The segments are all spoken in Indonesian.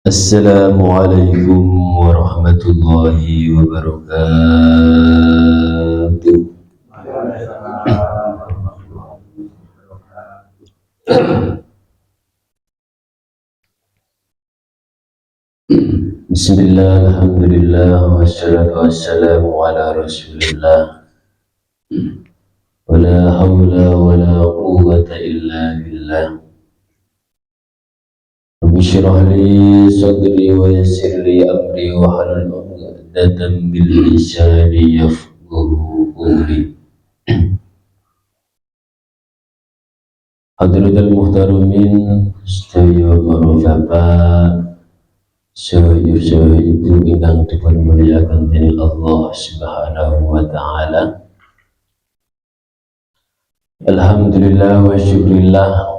Assalamualaikum warahmatullahi wabarakatuh. Bismillah, alhamdulillah, wassalatu wassalamu ala rasulillah. Wala hawla wala quwwata illa billah. Rabbi shrah li sadri wa yassir li amri wa hlul 'uqdatam min lisani yafqahu qawli. Hadratul muhtaramin, sedaya para bapak, sedaya ibu ingkang dipun muliakan dening Allah Subhanahu wa taala. Alhamdulillah wa syukrillah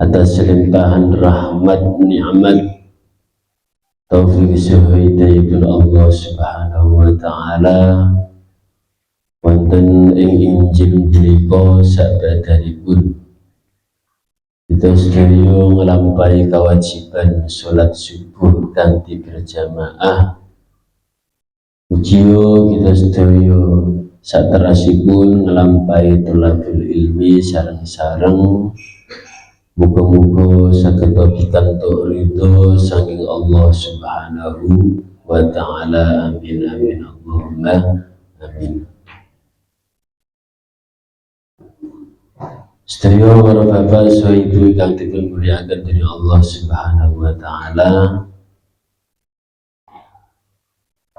atas limpahan rahmat nikmat taufik hidayatun Allah Subhanahu wa taala wonten ing Injil punika sabadanipun kita sedaya nglampahi kewajiban salat subuh kanthi berjamaah. Ujiyo kita sedaya saterasipun nglampahi thalabul ilmi sareng-sareng. Muga-muga saged pikantuk ridho saking Allah Subhanahu wa taala. Amin amin Allahumma amin. Sedaya para bapak saha ibu ingkang dipun mulyakaken dening Allah Subhanahu wa taala.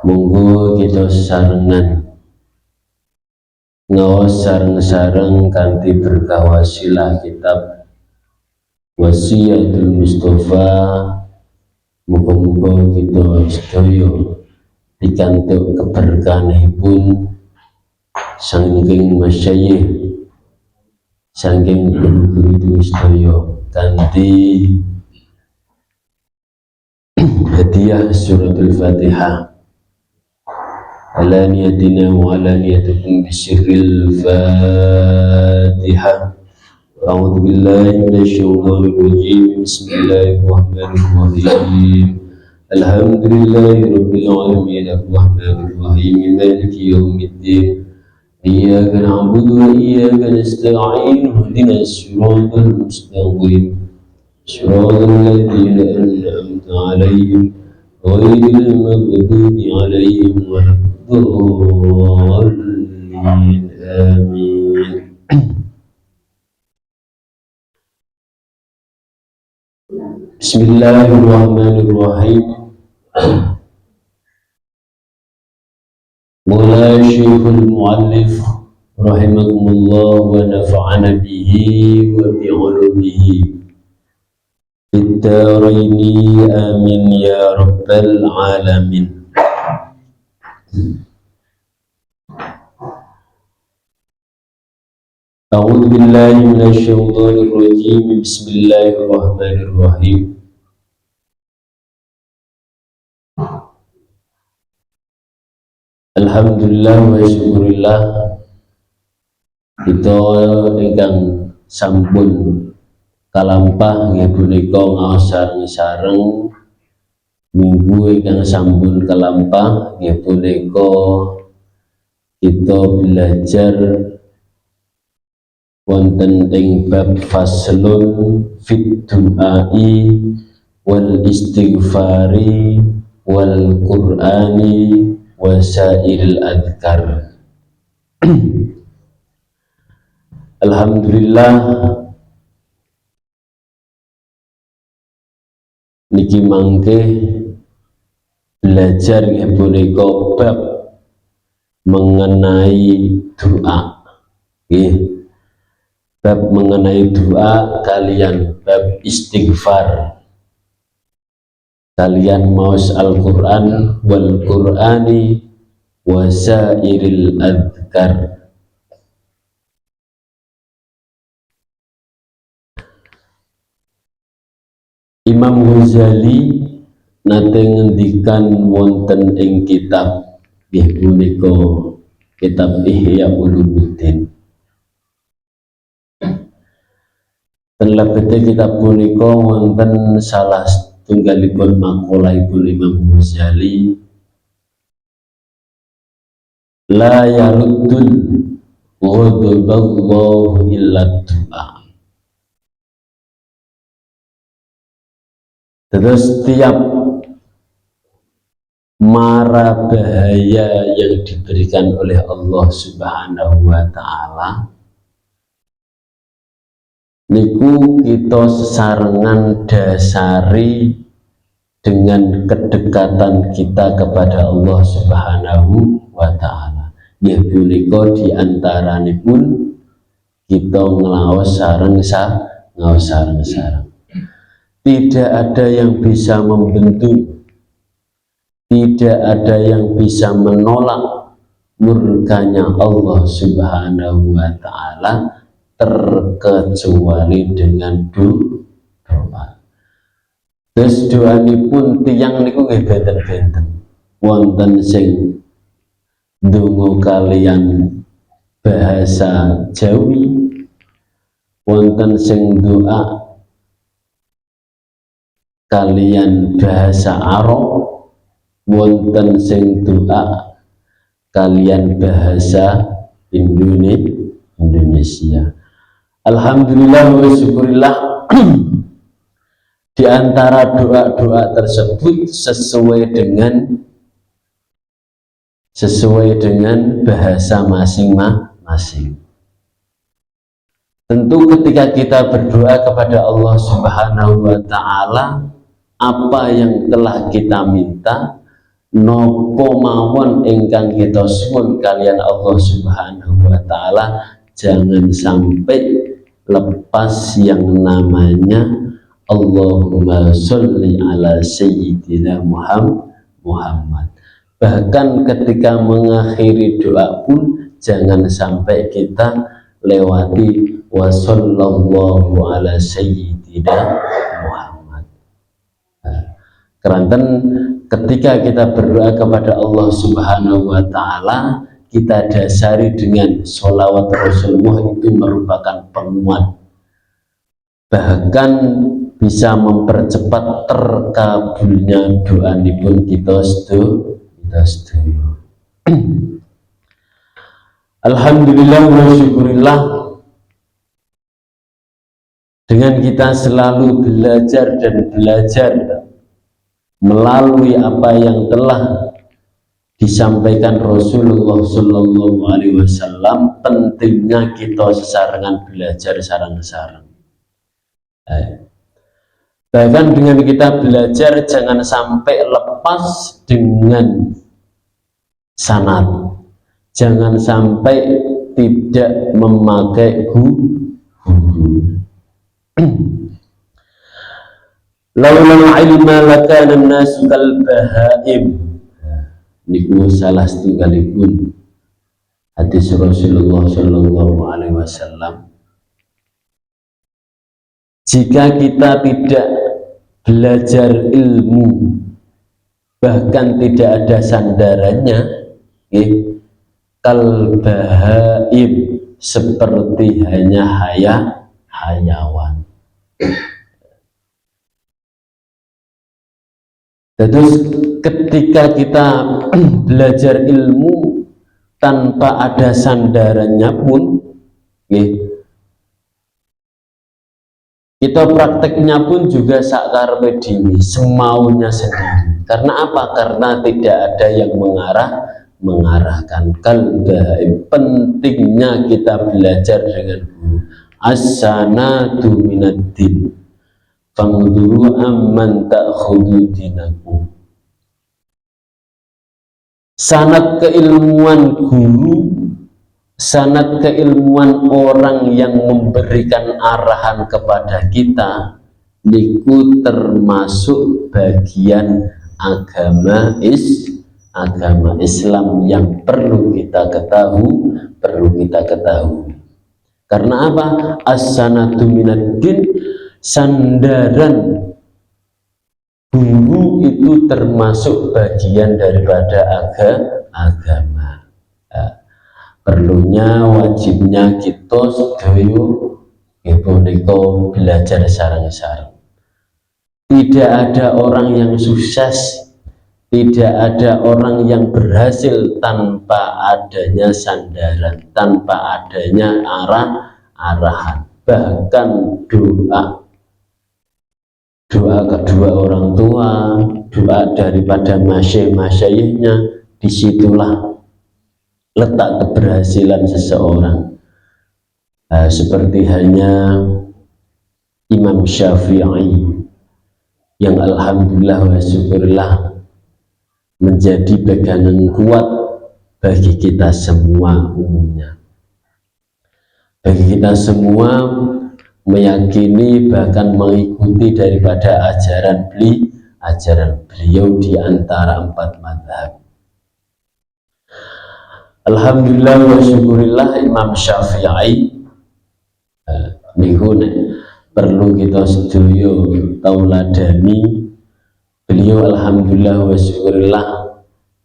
Monggo kita sarengan ngaos sareng-sareng kanthi berkah wasilah kitab Wasiyatul Mustafa. Muga-muga kita sedaya pikantuk keberkahanipun saking masyayikh, saking guru-guru sedaya kanthi hadiah suratul Fatihah. Ala niyatina wa ala niyatikum bisyirril Fatihah. A'udzu billahi minasyaitonir rajim. Bismillahirrahmanirrahim. Alhamdulillahirabbil alamin arrahmanir rahim maliki yaumiddin. Iyyaka na'budu wa iyyaka nasta'in. Ihdinas siratal mustaqim. Siratal ladzina an'amta 'alaihim ghairil maghdubi 'alaihim waladdallin. Amin. Bismillahirrahmanirrahim. Mula Syekhul Mu'allif rahimahumullah wa nafa'ana bihi wa bi'ulumihi fid-dharaini amin ya rabbal alamin. A'udzu billahi minasyaitonir rajim. Bismillahirrahmanirrahim. Alhamdulillah wa syukurillah kita ingkang sampun kalampah nggih punika ngaos sareng-sareng. Minggu ingkang sampun kalampah nggih punika kita belajar wonten ing bab faslun fit du'ai wal istighfari wal qur'ani wasairil adhkar. Alhamdulillah niki mangke belajar nggih punika bab mengenai doa. Nggih. Bab mengenai doa kalian bab istighfar kalian maos Al-Quran wal Qur'ani wasairil adhkar. Imam Ghazali nate ngendikan wonten ing kitab nggih punika kitab Ihya Ulumuddin. Ten lebete kitab punika wonten salah tunggalipun maqalaipun Imam Ghazali, la yaruddul ghadaballahu illa du'a. Terus setiap mara bahaya yang diberikan oleh Allah Subhanahu wa ta'ala niku kita sesarengan dasari dengan kedekatan kita kepada Allah Subhanahu wa ta'ala. Ya punika diantaranipun kita nglawas sareng-sareng. Tidak ada yang bisa membendung, tidak ada yang bisa menolak murkanya Allah Subhanahu wa ta'ala terkecuali dengan doa. Terus doanipun tiyang niku nggih benten-benten. Wonten sing ndonga kalian bahasa Jawi, wonten sing doa kalian bahasa Arab, wonten sing doa kalian bahasa Indonesia. Alhamdulillah wa syukurillah, di antara doa-doa tersebut sesuai dengan bahasa masing-masing. Tentu ketika kita berdoa kepada Allah Subhanahu wa ta'ala, apa yang telah kita minta, nopo mawon ingkang kita suwun kalian Allah Subhanahu wa ta'ala, jangan sampai lepas yang namanya Allahumma sholli ala sayyidina Muhammad. Bahkan ketika mengakhiri doa pun jangan sampai kita lewati wa sallallahu ala sayyidina Muhammad. Keranten ketika kita berdoa kepada Allah Subhanahu wa ta'ala, kita dasari dengan sholawat Rasulullah, itu merupakan penguat, bahkan bisa mempercepat terkabulnya doa nipun kita sedaya. Alhamdulillah wa syukurillah, dengan kita selalu belajar melalui apa yang telah disampaikan Rasulullah Shallallahu Alaihi Wasallam, pentingnya kita sesarengan belajar sareng-sareng. Bahkan dengan kita belajar jangan sampai lepas dengan sanad, jangan sampai tidak memakai guru. Laulal ilma lakana an-nasu kal bahaim. Niku salah setunggalipun hadis Rasulullah Shallallahu Alaihi Wasallam. Jika kita tidak belajar ilmu, bahkan tidak ada sandarannya, kal bahaim, seperti hanya hayawan. Terus ketika kita belajar ilmu tanpa ada sandarannya pun, kita prakteknya pun juga sakarepe dhewe, semaunya sendiri. Karena apa? Karena tidak ada yang mengarahkan. Kalbaim, pentingnya kita belajar dengan guru. As-sanatu minad-din, fangduru amman ta'khudu dinakum. Sanad keilmuan guru, sanad keilmuan orang yang memberikan arahan kepada kita, niku termasuk bagian agama Islam yang perlu kita ketahui. Karena apa? As-sanatu minad-din, sandaran guru itu termasuk bagian daripada agama. Perlunya, wajibnya kita sedaya belajar sareng-sareng. Tidak ada orang yang sukses, tidak ada orang yang berhasil tanpa adanya sandaran, tanpa adanya arahan. Bahkan doa kedua orang tua, doa daripada masyayikhnya, disitulah letak keberhasilan seseorang. Seperti hanya Imam Syafi'i yang alhamdulillah wa syukurillah menjadi pegangan kuat bagi kita semua umumnya. Bagi kita semua meyakini bahkan mengikuti daripada ajaran beliau di antara 4 mazhab. Alhamdulillah wa syukurillah Imam Syafi'i niku perlu kita sedaya tauladani. Beliau alhamdulillah wa syukurillah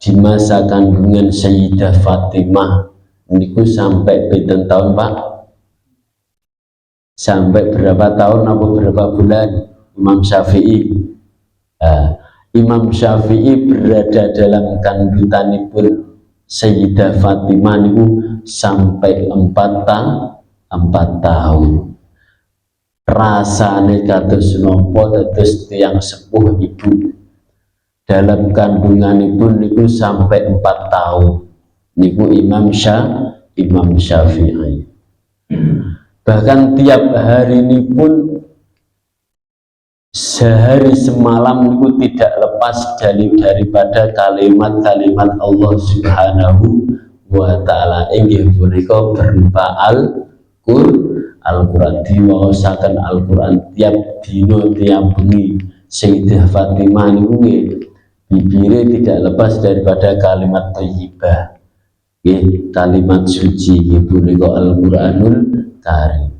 di masa kandungan Sayyidah Fatimah niku sampai pinten tahun Pak? Sampai berapa tahun apa berapa bulan Imam Syafi'i? Imam Syafi'i berada dalam kandunganipun Sayyidah Fatimah niku sampai 4 tahun. Rasane kados nopo dados tiyang sepuh ibu dalam kandunganipun niku sampai 4 tahun niku Imam Syafi'i. Bahkan tiap hari ini pun sehari semalam niku tidak lepas daripada kalimat-kalimat Allah Subhanahu wa ta'ala inggih punika berupa Al-Quran. Diwaosaken Al-Quran tiap dino tiap bengi. Sayyidah Fatimah niku bibire tidak lepas daripada kalimat thayyibah, kalimat suci punika Al-Quranul Karim.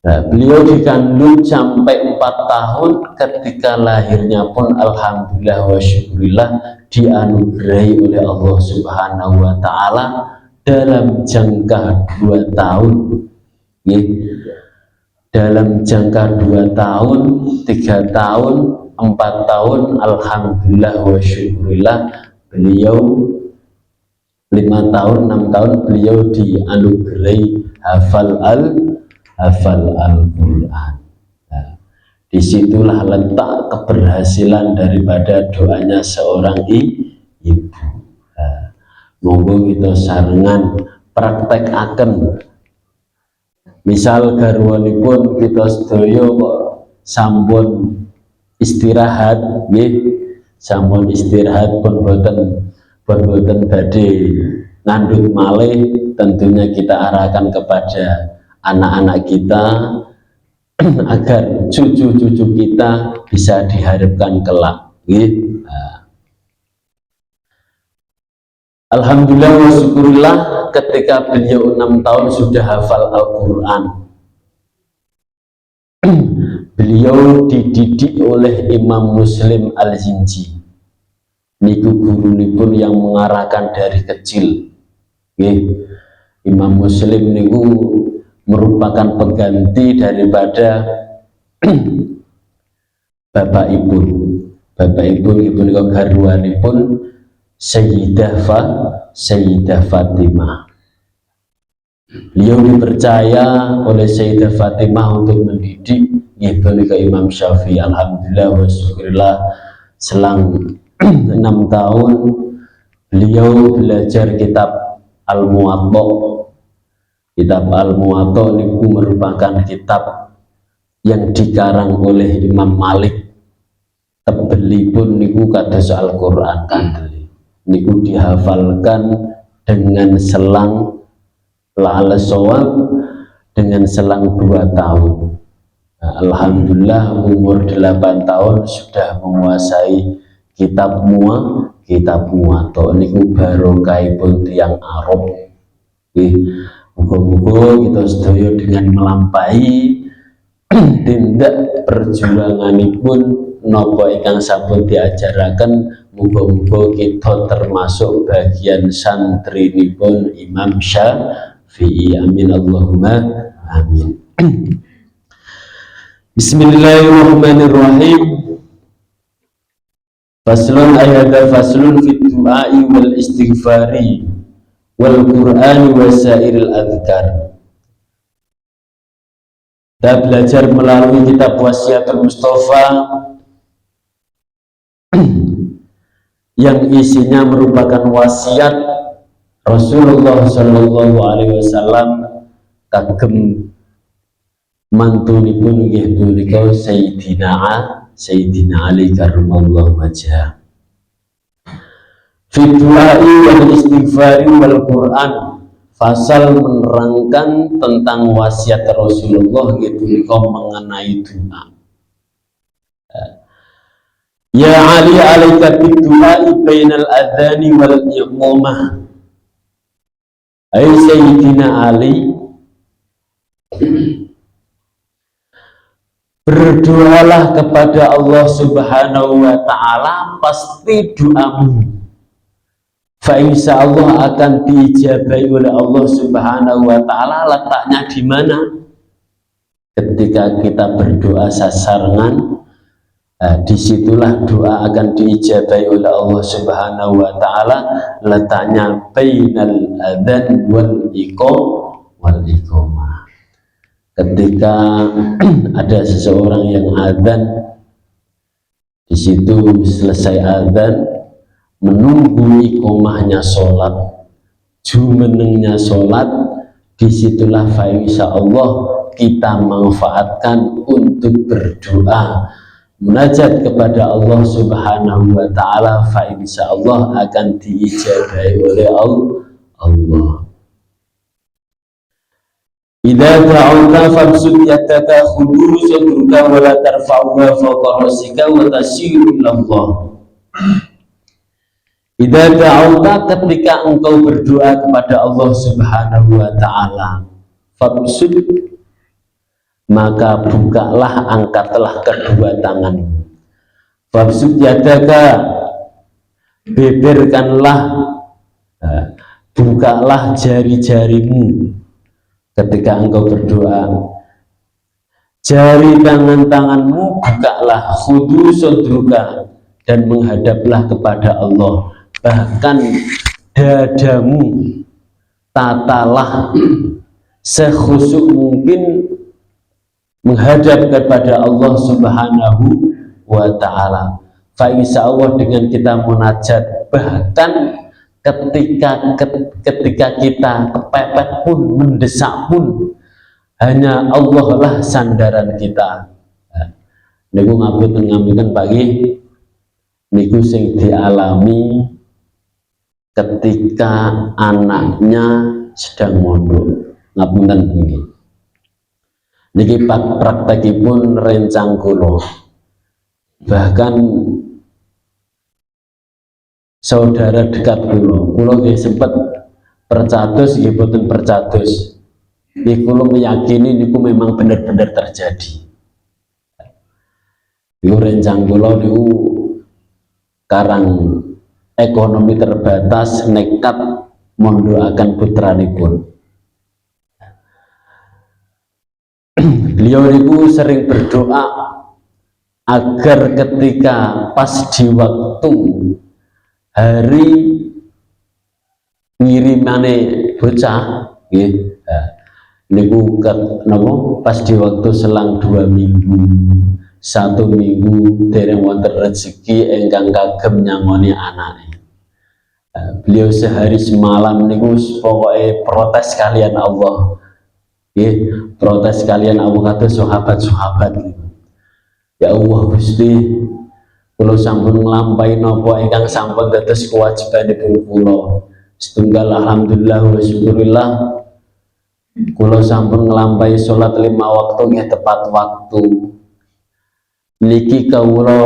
Beliau dikandung sampai 4 tahun. Ketika lahirnya pun alhamdulillah wa syukurillah dianugerahi oleh Allah Subhanahu wa ta'ala dalam jangka 2 tahun. Dalam jangka 2 tahun, 3 tahun, 4 tahun, alhamdulillah wa syukurillah beliau 5 tahun, 6 tahun beliau dianugerahi hafal Al-Quran. Disitulah letak keberhasilan daripada doanya seorang ibu. Monggo kita sarengan praktekaken. Misal garwanipun kita sedaya kok sampun istirahat, sampun istirahat pun boten badhe ngandut malih, tentunya kita arahkan kepada anak-anak kita agar cucu-cucu kita bisa diharapkan kelak. Alhamdulillah wa syukurillah ketika beliau 6 tahun sudah hafal Al-Quran. Beliau dididik oleh Imam Muslim Al-Zinji. Niku gurunipun yang mengarahkan dari kecil. Imam Muslim niku merupakan pengganti daripada bapak ibu niku garwanipun Sayyidah Fatimah. Beliau dipercaya oleh Sayyidah Fatimah untuk mendidik punika Imam Syafi'i. Alhamdulillah wa syukurillah selang 6 tahun beliau belajar kitab Al-Muwatta. Kitab Al-Muwatta niku merupakan kitab yang dikarang oleh Imam Malik. Tebelipun niku kados Al-Quran kandel. Niku dihafalkan dengan selang la'al shawab dengan selang 2 tahun. Alhamdulillah umur 8 tahun sudah menguasai kitab Muwatta niku barokahipun tiyang Arab. Muga-muga kita sedaya dengan melampaui tindak perjuanganipun napa ingkang sampun diajaraken, muga-muga kita termasuk bagian santrinipun Imam Syafi'i. Amin Allahumma amin. Bismillahirrahmanirrahim. Faslun ayat faslun fit du'ai wal istighfari wal qur'ani wa sairil adhkar. Kita belajar melalui kitab Wasiatul Mustafa yang isinya merupakan wasiat Rasulullah Shallallahu Alaihi Wasallam kagem mantunipun nggih punika Sayyidina Ali karramallahu wajhah. Fi du'ai wal istighfari wal Qur'an, pasal menerangkan tentang wasiat Rasulullah gitu mengenai doa. Ya Ali alaika bid-du'ai bainal adzani wal iqamah. Hai Sayyidina Ali, berdoalah kepada Allah Subhanahu wa ta'ala, pasti doamu fa insyaallah akan diijabahi oleh Allah Subhanahu wa ta'ala. Letaknya di mana? Ketika kita berdoa sasarangan, disitulah doa akan diijabahi oleh Allah Subhanahu wa ta'ala. Letaknya bainal adzan wal iqamah. Ketika ada seseorang yang adzan, di situ selesai adzan, menunggu iqamahnya sholat, jumenengnya sholat, disitulah fa insyaallah kita manfaatkan untuk berdoa, munajat kepada Allah Subhanahu wa ta'ala, fa insyaallah akan diijabahi oleh Allah. Idza ta'awta famsud yadaka khuduru sadruka wa la tarfa'uha fawqa rasika wa tasyiru ilallah. Idza ta'awta, ketika engkau berdoa kepada Allah Subhanahu wa ta'ala, famsud, maka bukalah, angkatlah kedua tanganmu. Famsud yadaka, beberkanlah, bukalah jari-jarimu ketika engkau berdoa. Jari tangan-tanganmu bukalah, khudu sodruka, dan menghadaplah kepada Allah. Bahkan dadamu tatalah sekhusyuk mungkin menghadap kepada Allah Subhanahu wa ta'ala. Fa insyaallah dengan kita munajat, bahkan ketika kita kepepet pun, mendesak pun, hanya Allah lah sandaran kita. Niku ngapunten pagi niku sing dialami ketika anaknya sedang mondok. Ngapunten niki praktekipun rencang kula. Bahkan saudara dekat kula nggih sempat percados nggih boten percados. Nggih kula meyakini niku memang benar-benar terjadi. Niku rencang kula niku karang ekonomi terbatas nekat mondokaken putranipun. Beliau niku sering berdoa agar ketika pas di waktu hari ngirimane bocah nggih, niku pas di waktu selang 2 minggu, 1 minggu dereng wonten rezeki ingkang kagem nyangoni anake. Beliau sehari semalam niku pokoknya protes kalian Allah. Protes kalian Allah kata sahabat-sahabat. Ya Allah Gusti, kula sampun nglampahi napa ingkang sampun dados kewajibanipun kula. Setunggal alhamdulillah wa syukurillah, kula sampun nglampahi salat 5 waktu nggih tepat waktu. Niki kawula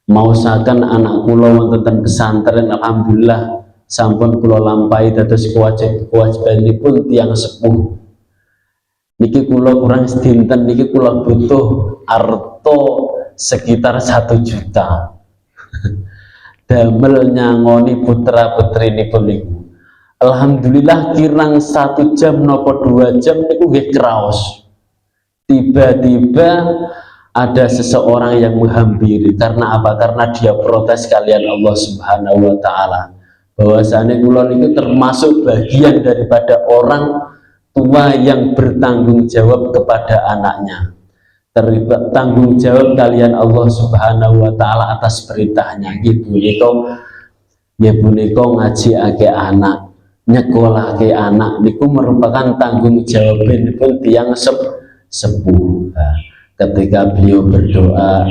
mausaken anak kula wonten ten pesantren, alhamdulillah sampun kula lampahi dados kewajibanipun tiyang sepuh. Niki kula kurang sedinten niki kula butuh arto sekitar 1 juta damel nyangoni putra putri nipun niku. Alhamdulillah kirang 1 jam nopo 2 jam niku nggih kraos tiba-tiba ada seseorang yang menghampiri. Karena apa? Karena dia protes kalian Allah Subhanahu wa Ta'ala, bahwasanya kulon itu termasuk bagian daripada orang tua yang bertanggung jawab kepada anaknya. Tanggung jawab kalian Allah Subhanahu wa Ta'ala atas perintahnya. Ibu niko ngaji ake anak, nyekolah ke anak niku merupakan tanggung jawab pun tiang sepuh. Nah, ketika beliau berdoa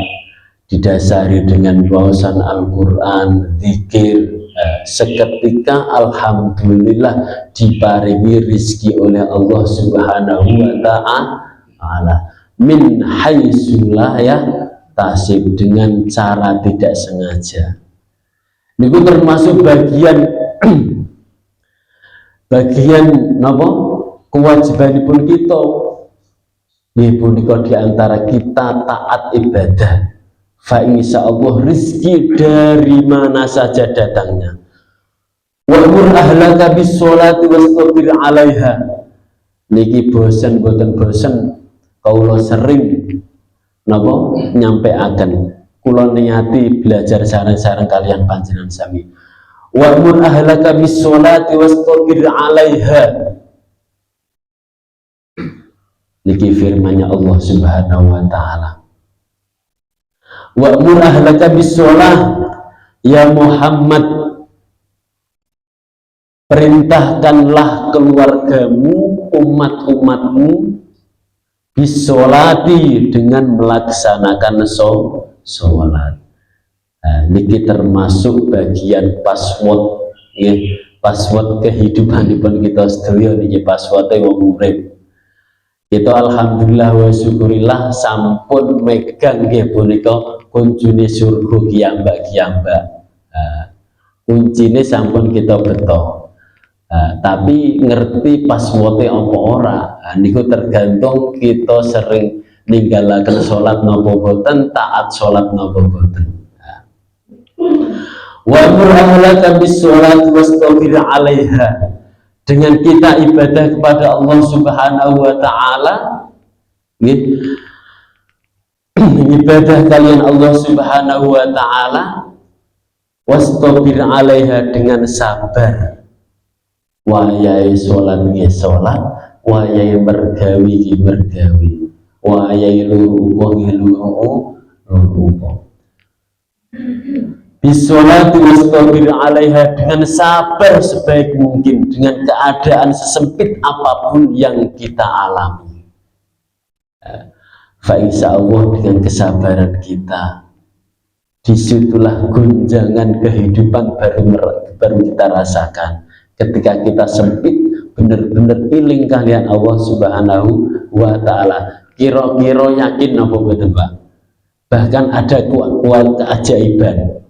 didasari dengan bausan Al-Quran, zikir, seketika alhamdulillah diparingi rizki oleh Allah Subhanahu wa Ta'ala min haitsu la yahtasib, dengan cara tidak sengaja. Niku termasuk bagian napa kewajibanipun kita. Nggih punika di antara kita taat ibadah. Fa insyaallah rizki dari mana saja datangnya. Wa'mur ahlaka bis sholati wastabir 'alaiha. Niki bosen boten bosen kaula sering napa nyampeaken. Kula niati belajar sareng-sareng kalian panjenengan sami. Wa'mur ahlaka bis sholati wastabir 'alaiha. Niki firman-Nya Allah Subhanahu wa Ta'ala. Wa'mur ahlaka bis sholah, ya Muhammad, perintahkanlah keluargamu, umat-umatmu bis sholati, dengan melaksanakan sholat. Nah, niki termasuk bagian password, ya, password kehidupan kita sedaya niki password wong urip. Itu alhamdulillah wa syukurillah sampun megang nggih punika kuncine surga kiyambak. Kuncine sampun kita beto. Tapi ngerti password-e apa ora, niku tergantung kita sering ninggalaken salat napa boten, taat salat napa boten. Wa amur ahlaka bis sholati wastabir 'alaiha. Dengan kita ibadah kepada Allah Subhanahu wa Ta'ala, ibadah kalian Allah Subhanahu wa Ta'ala, wastabir 'alaiha, dengan sabar. Wayai sholat nggih sholat, wayai mergawi mergawi, wayai luru upo nggih luru upo. Bisolati wastabir 'alaiha, dengan sabar sebaik mungkin dengan keadaan sesempit apapun yang kita alami. Fa insyaallah dengan kesabaran kita, disitulah gunjangan kehidupan baru kita rasakan. Ketika kita sempit, benar-benar iling kalian Allah Subhanahu wa Ta'ala. Kira-kira yakin apa betul Pak? Bahkan ada kuat keajaiban.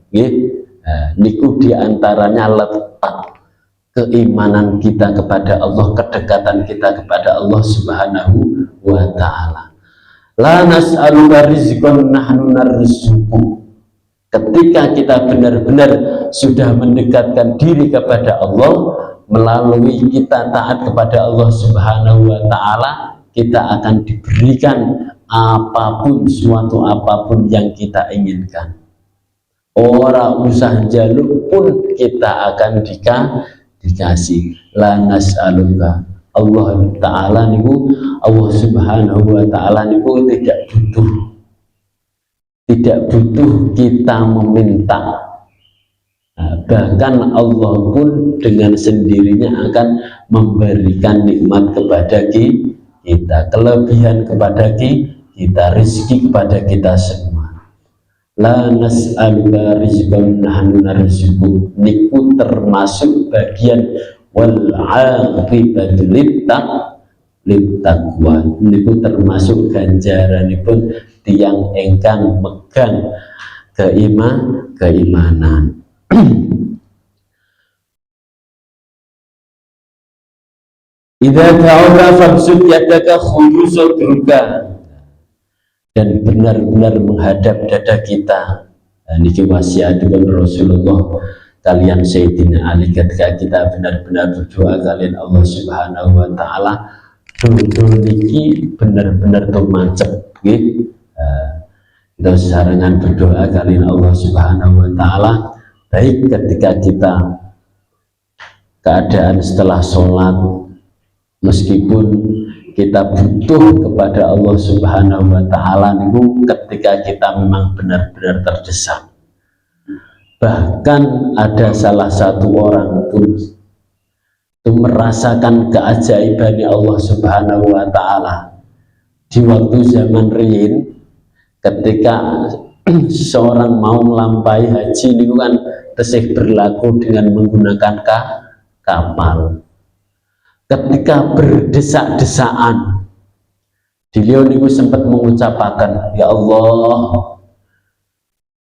Niku diantaranya letak keimanan kita kepada Allah, kedekatan kita kepada Allah Subhanahu wa Ta'ala. La nas'aluka rizqan nahnu narzuqu. Ketika kita benar-benar sudah mendekatkan diri kepada Allah melalui kita taat kepada Allah Subhanahu wa Ta'ala, kita akan diberikan apapun, suatu apapun yang kita inginkan. Orang usah jaluk pun kita akan dikasih. La nas'aluka, Allah Ta'ala niku, Allah Subhanahu wa Ta'ala niku tidak butuh kita meminta. Bahkan Allah pun dengan sendirinya akan memberikan nikmat kepada kita, kelebihan kepada kita, rezeki kepada kita semua. La nas'aluka rizqan nahnu narzuqu, niku termasuk bagian wal 'aqibatu littaqwa, niku termasuk ganjaranipun tiang engkang megang keimanan. Idza ta'awra famsud yadaka khuyusudruka, dan benar-benar menghadap dada kita. Niki wasiatipun Rasulullah kalian Sayyidina Ali ketika kita benar-benar berdoa kalian Allah Subhanahu wa Ta'ala, dodo niki bener-bener tumancep nggih. Kita sesarengan berdoa kalian Allah Subhanahu wa taala, baik ketika kita keadaan setelah sholat, meskipun kita butuh kepada Allah Subhanahu wa taala niku ketika kita memang benar-benar terdesak. Bahkan ada salah satu orang pun itu merasakan keajaiban Allah Subhanahu wa taala di waktu zaman riyin, ketika seseorang mau melampaui haji niku kan tesih berlaku dengan menggunakan kapal. Ketika berdesak-desaan, beliau niku sempat mengucapkan, ya Allah,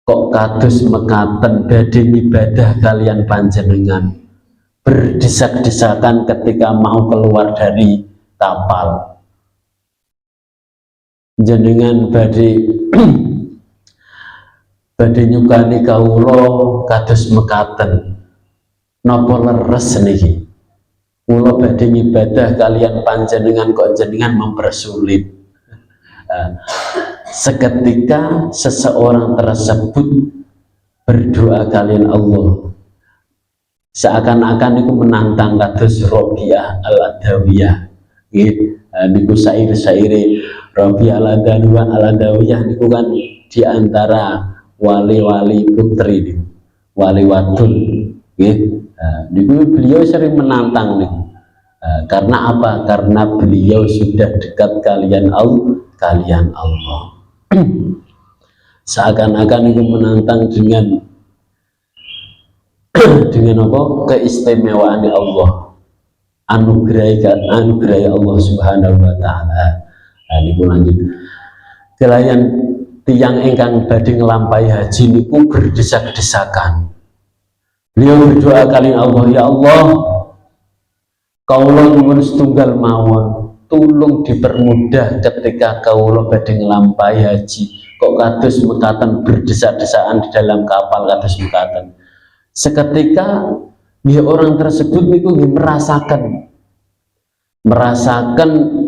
kok kados mekaten badhe ibadah kalian panjenengan, berdesak-desakan ketika mau keluar dari kapal. Jenengan badhe nyukani kawula kados mekaten, napa leres niki? Kula badhe ibadah kalian panjenengan kok jenengan mempersulit. Seketika seseorang tersebut berdoa kalian Allah, seakan-akan itu menantang kados Rabi'ah al-Adawiyah. Niku syair-syair Rabi'ah al-Adawiyah niku kan diantara wali-wali putri, wali wadon. Niku beliau sering menantang nih. Karena apa? Karena beliau sudah dekat kalian Allah. Seakan-akan itu menantang dengan apa? Keistimewaan Allah, anugerah Allah Subhanahu wa taala. Niku lanjut. Kalian tiang ingkang badhe nglampahi haji niku berdesak-desakan. Beliau berdoa kali Allah, ya Allah, kaulah nyuwun setunggal mawon, tulung dipermudah ketika kaulah badhe nglampahi haji. Kok kados mekaten berdesak-desakan di dalam kapal kados mekaten. Seketika dia orang tersebut niku merasakan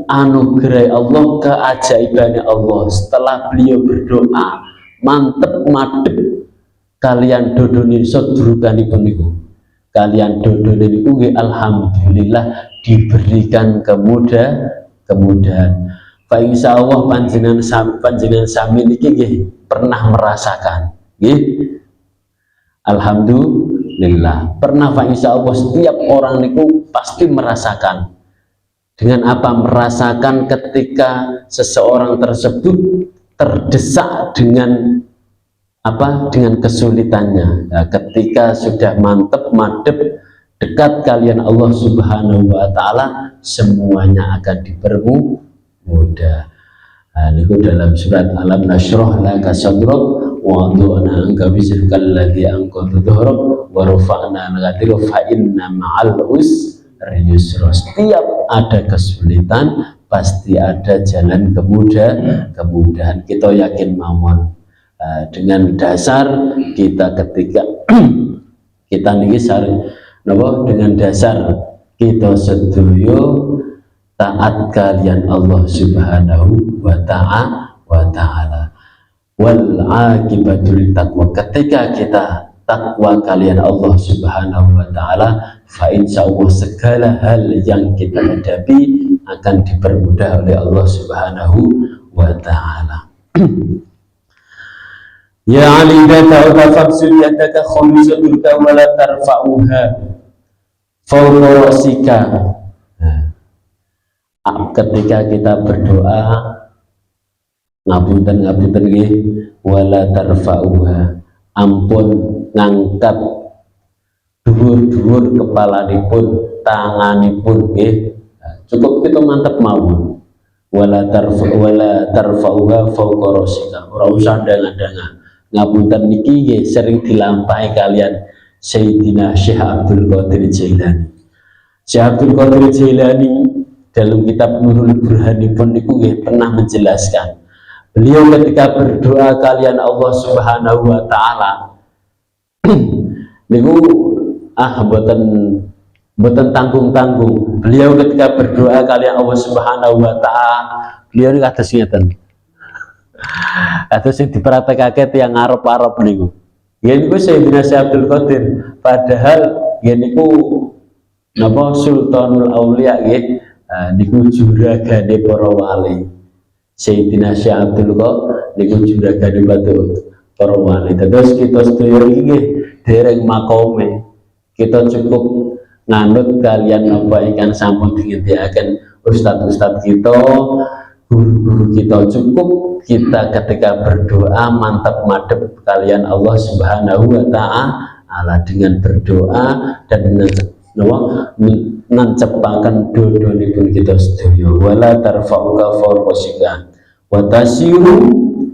anugerah Allah, keajaibannya Allah. Setelah beliau berdoa mantep madep, kalian dodoni sodrukanipun niku, kalian dodoni niku alhamdulillah diberikan kemudahan. Fa insyaallah panjenengan sami niki nggih pernah merasakan nggih. Alhamdulillah pernah, fa insyaallah setiap orang niku pasti merasakan. Dengan apa? Merasakan ketika seseorang tersebut terdesak dengan apa? Dengan kesulitannya. Nah, ketika sudah mantep madep dekat kalian Allah Subhanahu wa taala, semuanya akan dipermudah. Nah, niku dalam surat Alam Nashrah laka sadrak wa wada'na anka wizraka alladzi anqadha dhahrak wa rafa'na laka fa inna ma'al usri yusra. Setiap ada kesulitan pasti ada jalan kemudahan. Kita yakin mawon. Dengan dasar kita ketika kita niki dengan dasar kita sedoyo taat kalian Allah Subhanahu wa ta'ala wal aqibatul taqwa. Ketika kita takwa kalian Allah Subhanahu wa ta'ala, fa insyaallah segala hal yang kita hadapi akan dipermudah oleh Allah Subhanahu wa ta'ala. Ya Ali daka fafsud yadaka khamisatuka wa la tarfa'uha fawqa rasika. Ketika kita berdoa ngapunten nggih, wala tarfa'uha, ampun ngangkat dhuwur-dhuwur kepalanipun, tanganipun nggih. Cukup kita mantep mawon. Wala tarfa'uha fawqa rasika. Ora usah dangan-dangan. Ngapunten niki nggih sering dilampahi kalian Sayyidina Syekh Abdul Qadir Jailani. Syekh Abdul Qadir Jailani dalam kitab Nurul Burhanipun niku nggih pernah menjelaskan, beliau ketika berdoa kalian Allah Subhanahu wa taala niku mboten tanggung-tanggung. Beliau ketika berdoa kalian Allah Subhanahu wa taala, beliau ini kados ngeten. Kados sing dipratekake tiyang arep-arep niku. Nggih niku Sayyidina Syekh Abdul Qadir, padahal nggih niku napa Sultanul Aulia nggih, niku juragane para wali. Sayyidina Syekh Abdul Qadir niku juragane para wali. Terus kita sedaya iki nggih dereng makome. Kita cukup nganut kalian apa ingkang sampun dingendikaken ustadz-ustadz kita, guru-guru kita. Cukup kita ketika berdoa mantap madep kalian Allah Subhanahu wa taala dengan berdoa dan nancepaken dodonipun kita sedaya. Wala tarfa'uka fawqasika wa tasiru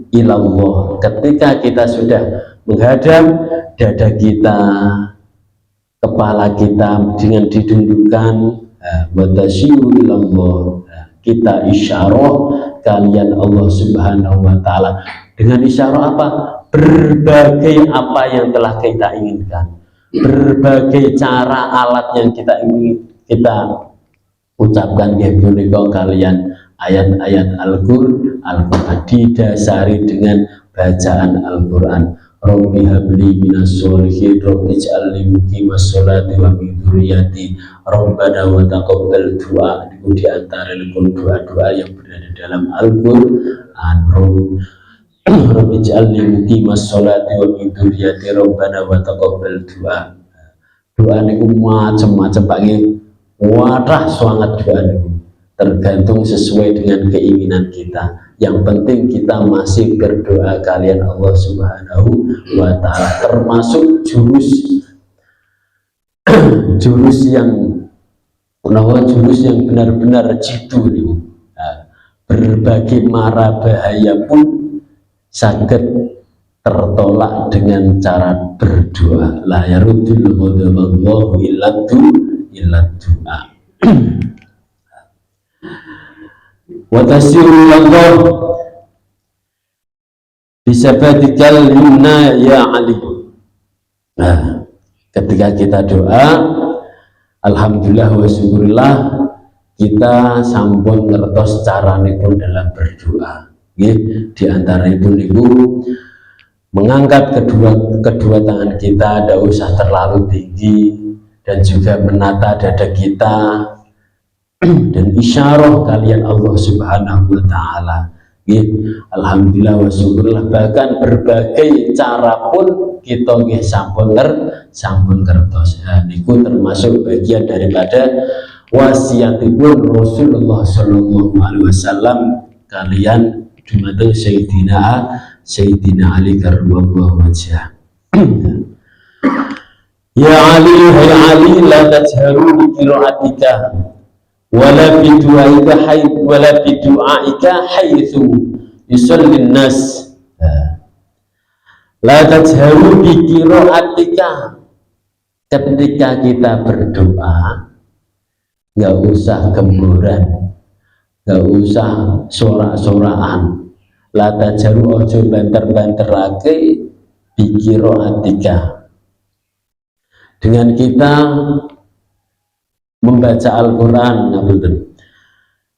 ilallah. Ketika kita sudah menghadap dada kita, kepala kita dengan didundukkan, watasiru ilallah, kita isyarah kalian Allah Subhanahu wa taala. Dengan isyarah apa? Berbagai apa yang telah kita inginkan, berbagai cara alat yang kita ingin kita ucapkan ya punika kalian ayat-ayat Al-Qur'an didasari dengan bacaan Al-Qur'an. Rabbi habli minas sholihin rabbi ij'alni muqimas sholati wa min dzurriyyati rabbana wa taqabbal du'a. Itu di antara doa-doa yang berada dalam Al-Qur'an. Rabbi ij'alni muqimas sholati wa min dzurriyyati rabbana wa taqabbal du'a. Doa niku macam-macam Pak nggih. Wadah sangat doa niku. Tergantung sesuai dengan keinginan kita. Yang penting kita masih berdoa kalian Allah Subhanahu wa taala, termasuk jurus yang benar-benar jitu nih. Berbagai mara bahaya pun saged tertolak dengan cara berdoa. La yarudul ghadaballahu illa du'a. Wa tasiru Allah bisabadikal yumna ya Ali. Nah, ketika kita doa, alhamdulillah wa syukurillah, kita sampun ngertos caranipun dalam berdoa. Nggih, di antara itu niku mengangkat kedua tangan kita, tidak usah terlalu tinggi, dan juga menata dada kita dan isyarah kalian Allah Subhanahu wa taala. Alhamdulillah wa syukurlah, bahkan berbagai cara pun kita nggih sampun ngertos. Niku termasuk bagian daripada wasiatipun Rasulullah sallallahu alaihi wasallam kalian dumateng Sayyidina Ali karramallahu wajhah. Ya Ali, hai Ali, la tajharu bi qira'atika wala bidu'aika haitsu yusallin nas. La tajharu bi qira'atika, ketika kita berdoa nggak usah gemboran, nggak usah sorak-sorakan. La tajharu, ojo banter-banterake bi qira'atika, dengan kita membaca Al-Quran.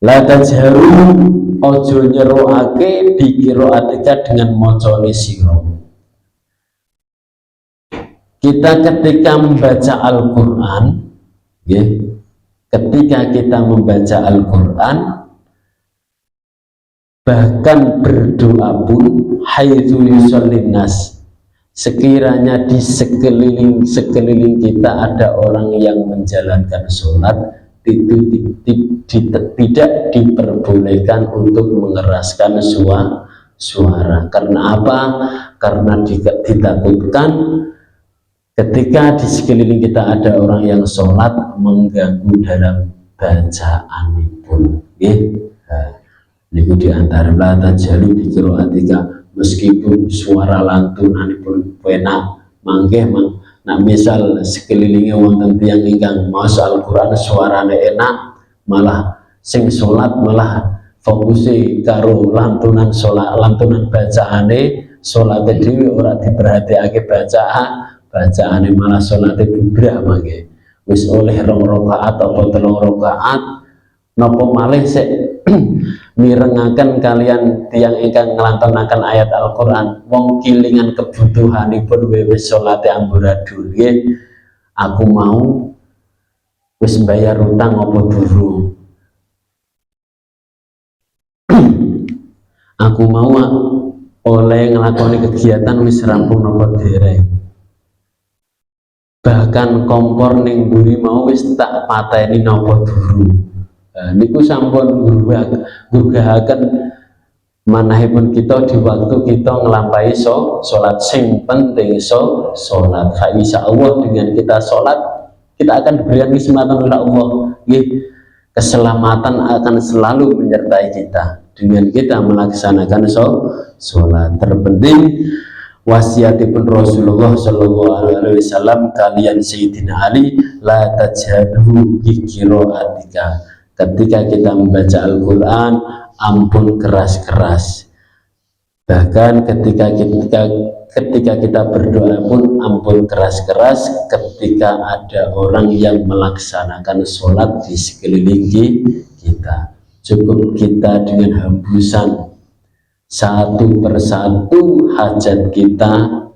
La tajharu, ojo nyeruake bi qira'atika, dengan mocone sira. Kita ketika membaca Al-Quran, ya, ketika kita membaca Al-Quran, bahkan berdoa pun, haitsu yusallin nas, sekiranya di sekeliling kita ada orang yang menjalankan sholat, itu tidak diperbolehkan untuk mengeraskan suara. Karena apa? Karena ditakutkan ketika di sekeliling kita ada orang yang sholat mengganggu dalam bacaan pun. Niku diantara la tajharu bi qira'atika, meskipun suara lantunanipun penak mangke nak misal sekelilingnya wonten tiyang ingkang maca Al-Qur'an suarane enak, malah sing salat malah fokusi karo lantunan bacaane, salate dhewe ora diperhatiake bacaane, malah salate bubrah mangke. wis oleh 2 rakaat apa 3 rakaat napa malih sik mirengaken kalian tiyang ingkang nglantunaken ayat Al-Qur'an wong kilingan kebutuhanipun wis salate amburadul nggih aku mau wis bayar utang apa durung aku mau oleh ngelakoni kegiatan wis rampung napa dereng bahkan kompor ning mburi mau wis tak pateni napa durung. Niku sampun ngrugahaken manahipun kita di waktu kita ngelampahi sholat sing penting sholat. Insya Allah dengan kita sholat kita akan diberikan kesempatan oleh Allah. Keselamatan akan selalu menyertai kita dengan kita melaksanakan sholat. Terpenting wasiatipun Rasulullah Shallallahu Alaihi Wasallam kalian Sayyidina Ali la tajhadu bi qiraatika. Ketika kita membaca Al-Quran, ampun keras-keras. Bahkan ketika kita berdoa pun ampun keras-keras ketika ada orang yang melaksanakan sholat di sekeliling kita. Cukup kita dengan hembusan satu persatu hajat kita,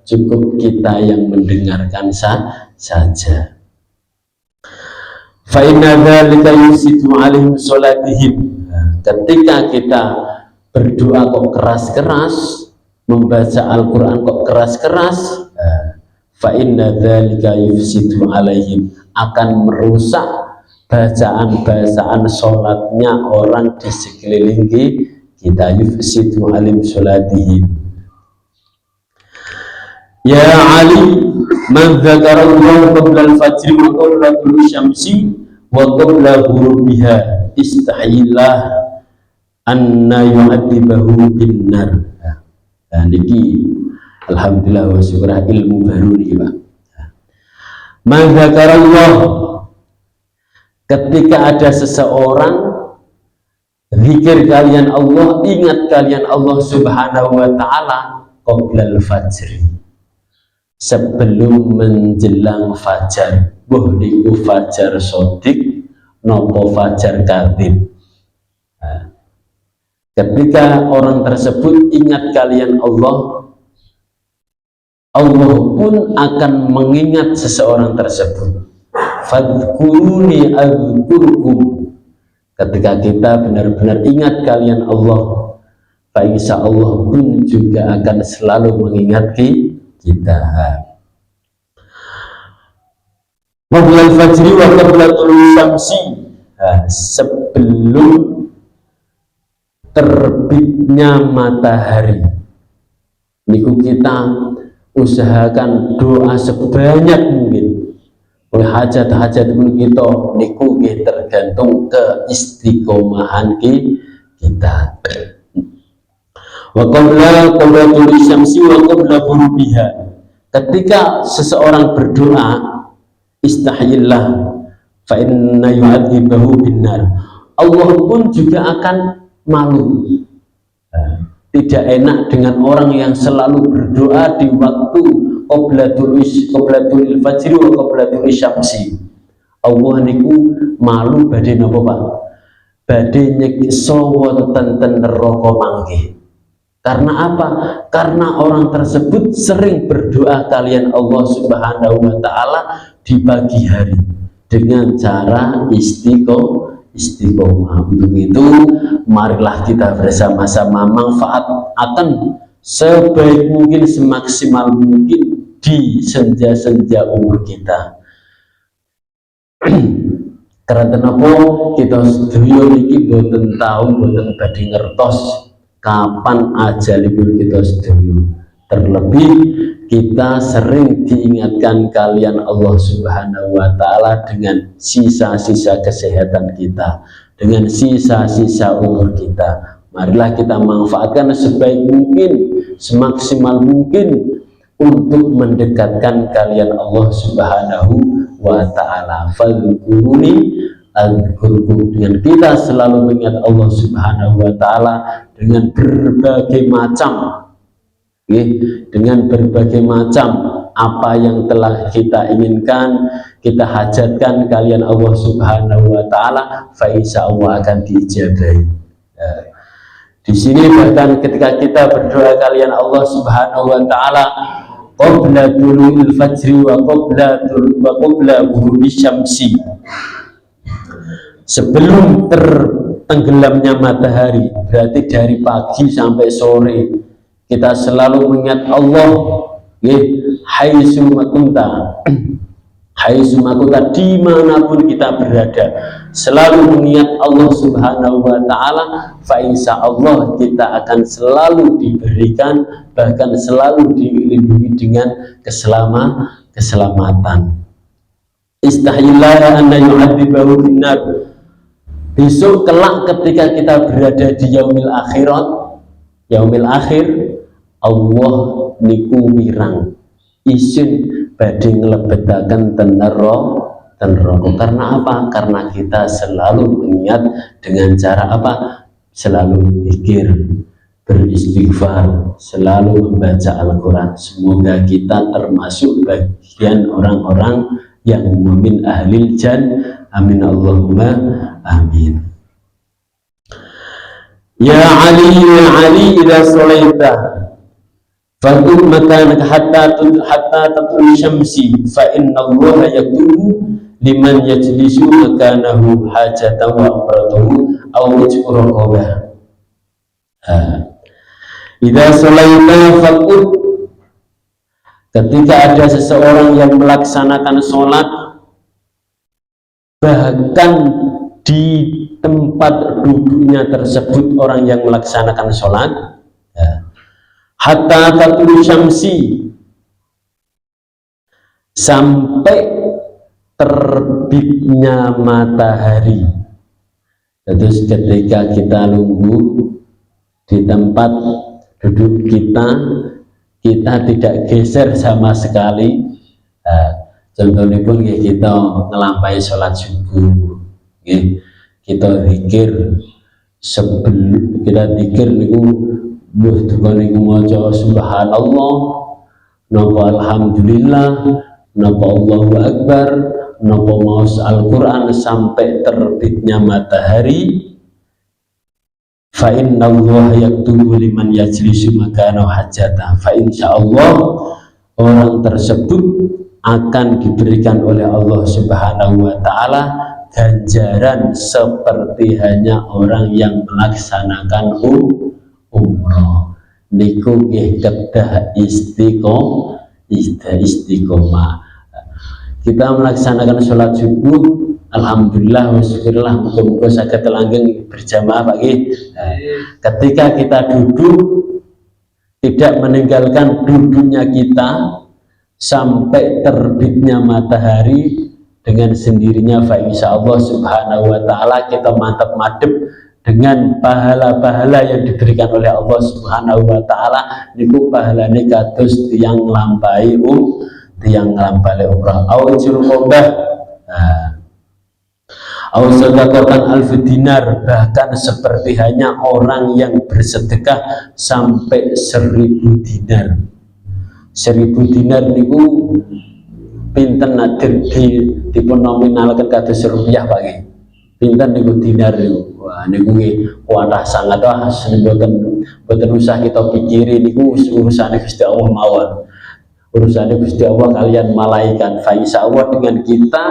cukup kita yang mendengarkan saja. Fa'inna dzalika yusidu alaihim sholatihim. Ketika kita berdoa kok keras-keras, membaca Al-Quran kok keras-keras, fa'inna dzalika yusidu alaihim, akan merusak bacaan-bacaan sholatnya orang di sekeliling kita. Yusidu alaihim sholatihim. Ya Ali, man dzakarallahu qabla al-fajr wa qabla tulu'i syamsi wa qabla ghurubiha istahillah anna yu'adibahu binnar. Nah niki alhamdulillah wa syukurah ilmu baru nih Pak. Man dzakarallah, ketika ada seseorang zikir kalian Allah, ingat kalian Allah subhanahu wa ta'ala qabla al-fajr, sebelum menjelang fajar. Niku fajar sodik nopo fajar kadhib. Ketika orang tersebut ingat kalian Allah, Allah pun akan mengingat seseorang tersebut. Fadhkuruni adzkurkum. Ketika kita benar-benar ingat kalian Allah, insya Allah pun juga akan selalu mengingat kita. Qabla al-fajri wa qabla tulu'i syamsi, sebelum terbitnya matahari. Niku kita usahakan doa sebanyak mungkin. Oleh hajat-hajat pun kita niku tergantung keistiqomahan kita. Wa qabla tulu'i syamsi wa qabla ghurubiha. Ketika seseorang berdoa, istahillah fa inna yu'adzibahu binnar, Allah pun juga akan malu. Tidak enak dengan orang yang selalu berdoa di waktu qablatul fajr wa qablatul syamsi. Allah niku malu badhe napa Pak? Badhe nyiksa wonten ten neraka mangke. Karena apa? Karena orang tersebut sering berdoa kalian Allah subhanahu wa ta'ala di pagi hari dengan cara istiqomah. Untuk itu marilah kita bersama-sama manfaatkan sebaik mungkin, semaksimal mungkin di senja-senja umur kita. Karena kenapa kita sedaya niki boten tahu, boten badhe ngertos kapan ajalipun kita sedaya. Terlebih kita sering diingatkan kalian Allah subhanahu wa ta'ala dengan sisa-sisa kesehatan kita, dengan sisa-sisa umur kita. Marilah kita manfaatkan sebaik mungkin, semaksimal mungkin untuk mendekatkan kalian Allah subhanahu wa ta'ala. Fadhkuruni adzkurkum, dengan kita selalu mengingat Allah subhanahu wa ta'ala dengan berbagai macam apa yang telah kita inginkan, kita hajatkan kalian Allah Subhanahu wa taala, fa insyaallah akan diijabahi. Di sini bahkan ketika kita berdoa kalian Allah Subhanahu wa taala qabla tulu'il fajri wa qabla ghurubi syamsi, sebelum tertenggelamnya matahari, berarti dari pagi sampai sore kita selalu mengingat Allah, haitsu makunta, dimanapun kita berada, selalu mengingat Allah Subhanahu wa taala, fa insyaallah kita akan selalu diberikan, bahkan selalu dilindungi dengan keselamatan. Istahillah anna yu'adzibahu binnar. Besok kelak ketika kita berada di yaumil akhir, Allah niku mirang isin badhe nglebetaken ten neraka. Karena apa? Karena kita selalu mengingat dengan cara apa? Selalu zikir, beristighfar, selalu membaca Al-Quran. Semoga kita termasuk bagian orang-orang yang min ahlil jannah. Amin Allahumma amin. Ya Ali idza shalaita faqum makanaka hatta tatlu syamsi fa inna Allah yaktubu liman yajlisu makanahu hajatan wa amratuhu aw yajkuraqabah. Idza shalaita faqum, ketika ada seseorang yang melaksanakan sholat, bahkan di tempat duduknya tersebut orang yang melaksanakan sholat, hatta tatlu syamsi, sampai terbitnya matahari. Terus ketika kita nunggu di tempat duduk kita tidak geser sama sekali. Contohnya pun kita ngelampai sholat subuh, kita zikir, sebelum kita zikir niku niku maca subhanallah, napa alhamdulillah, napa Allahu akbar, napa maos Al-Quran sampai terbitnya matahari. Fa inna Allah yaktubu liman yajlisu makana hajatah, fa insyaallah orang tersebut akan diberikan oleh Allah Subhanahu wa taala ganjaran seperti hanya orang yang melaksanakan umrah. Niku nggih kedah istiqomah. Kita melaksanakan sholat subuh, alhamdulillah wa syukurillah, muga-muga saged langgeng berjamaah Pak nggih. Ketika kita duduk, tidak meninggalkan duduknya kita sampai terbitnya matahari, dengan sendirinya fa insyaallah Subhanahu wa taala kita mantap madep dengan pahala-pahala yang diberikan oleh Allah Subhanahu wa taala. Niku pahalane kados tiyang nglampahi umrah au jurqobah, au sedekahkan alf dinar, bahkan seperti hanya orang yang bersedekah sampai 1000 dinar. 1000 dinar niku pinten nadir dipun nominalkan kados rupiah Pak nggih. Pinten niku dinar niku. Wah niku nggih kuatah sangat, boten usah kita pikiri, niku urusane Gusti Allah mawon. Urusane Gusti Allah kalian malaikat. Fa insyaallah dengan kita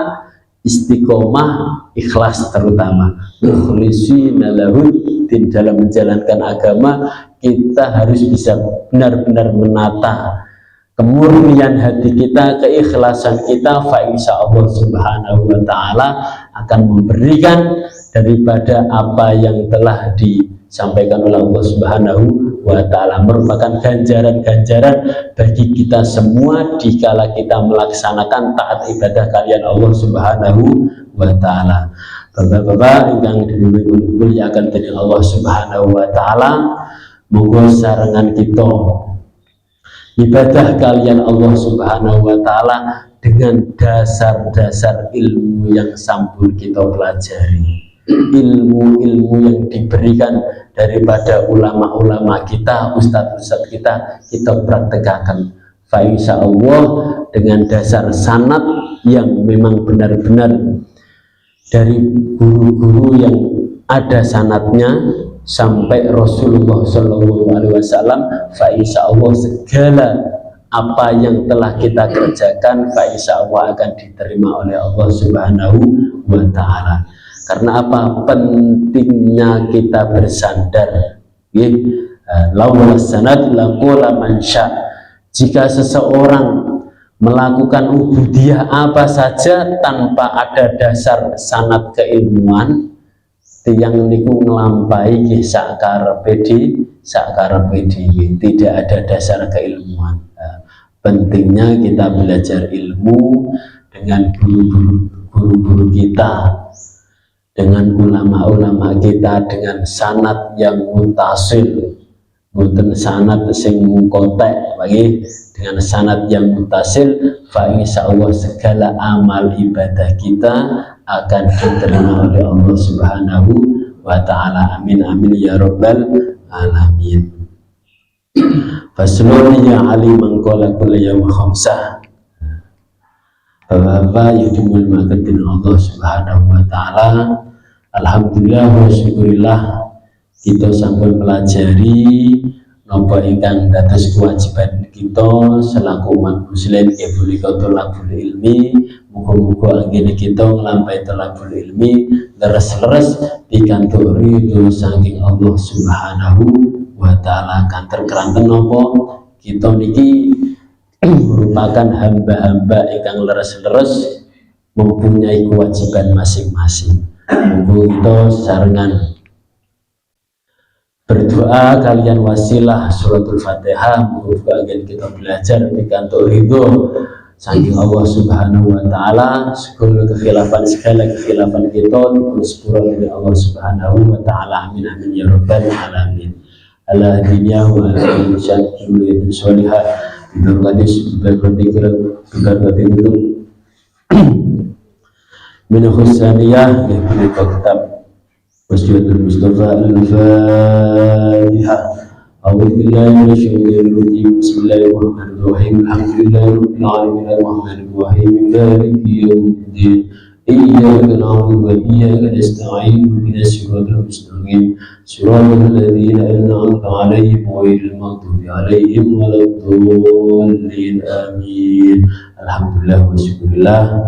istiqomah, ikhlas terutama, mukhlishina lahu din, dalam menjalankan agama, kita harus bisa benar-benar menata kemurnian hati kita, keikhlasan kita. Fa insyaallah Subhanahu wa taala akan memberikan daripada apa yang telah disampaikan oleh Allah Subhanahu wa taala, merupakan ganjaran-ganjaran bagi kita semua dikala kita melaksanakan taat ibadah kalian Allah Subhanahu wa taala. Bapak-bapak ingkang dimuliakan dening Allah Subhanahu wa taala, monggo sarengan kita ibadah kalian Allah Subhanahu wa taala dengan dasar-dasar ilmu yang sampun kita pelajari, ilmu-ilmu yang diberikan daripada ulama-ulama kita, ustadz-ustadz kita praktekkan. fa insyaallah dengan dasar sanad yang memang benar-benar dari guru-guru yang ada sanadnya sampai Rasulullah Shallallahu Alaihi Wasallam, fa insyaallah segala apa yang telah kita kerjakan fa insyaallah akan diterima oleh Allah Subhanahu wa Ta'ala. Karena apa? Pentingnya kita bersandar. Lawal sanad laqula man sya. Jika seseorang melakukan ubudiyah apa saja tanpa ada dasar sanad keilmuan, yang niku nglampahi sakarepe dhewe, tidak ada dasar keilmuan. Pentingnya kita belajar ilmu dengan guru-guru kita, dengan ulama-ulama kita, dengan sanad yang mutasil, bukan sanad sing mungkotek, bagi dengan sanad yang mutasil, fa insyaallah segala amal ibadah kita akan diterima oleh Allah Subhanahu wa Ta'ala. Amin amin ya rabbal alamin. Faslun ya ali mangkola kulla yawm khamsah. Bapak yudhimul makatin Allah Subhanahu wa Ta'ala. Alhamdulillah wa syukurillah kita sampai pelajari napa ingkang dados kewajiban kita selaku umat muslim kebuli tolabul ilmi. Muga-muga anggene kita nglampahi tolabul ilmi leres-leres pikantuk ridho saking Allah Subhanahu wa Ta'ala. Kanten keranten napa kita niki merupakan hamba-hamba ingkang leres-leres mempunyai kewajiban masing-masing. Muga kita sarengan berdoa kalian wasilah suratul Fatihah, muga kita belajar pikantuk ridho saking Allah Subhanahu wa Ta'ala. Segala kekhilafan kita dipun sepura oleh Allah Subhanahu wa Ta'ala. Amin amin ya rabbal alamin. Ala dunya wa ala syarri sholihah bidargati itu min husaniyah li kitab wasyatul mustafa al-fatihah. A'udzu billahi minasyaitonir rajim. Bismillahirrahmanirrahim. Alhamdulillahirabbil alamin arrahmanir rahim maliki yaumiddin. Iyyaka na'budu wa iyyaka nasta'in. Ihdinas siratal mustaqim. Siratal ladzina an'amta 'alaihim ghairil maghdubi 'alaihim waladdallin. Amin. Alhamdulillah wa syukurillah.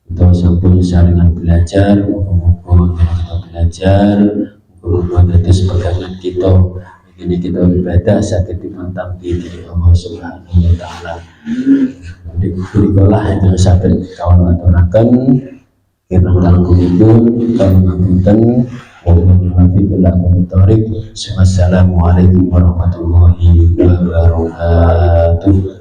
Kita sampun saringan belajar, muga-muga kita belajar, muga-muga dados pegangan kita. Ini kita ibadah sakit dimantampi dari Allah Subhanahu wa Ta'ala. Dikulilah yang sakit kawan aturakan kirang langkungipun kami ngapunten wassalamualaikum warahmatullahi wabarakatuh.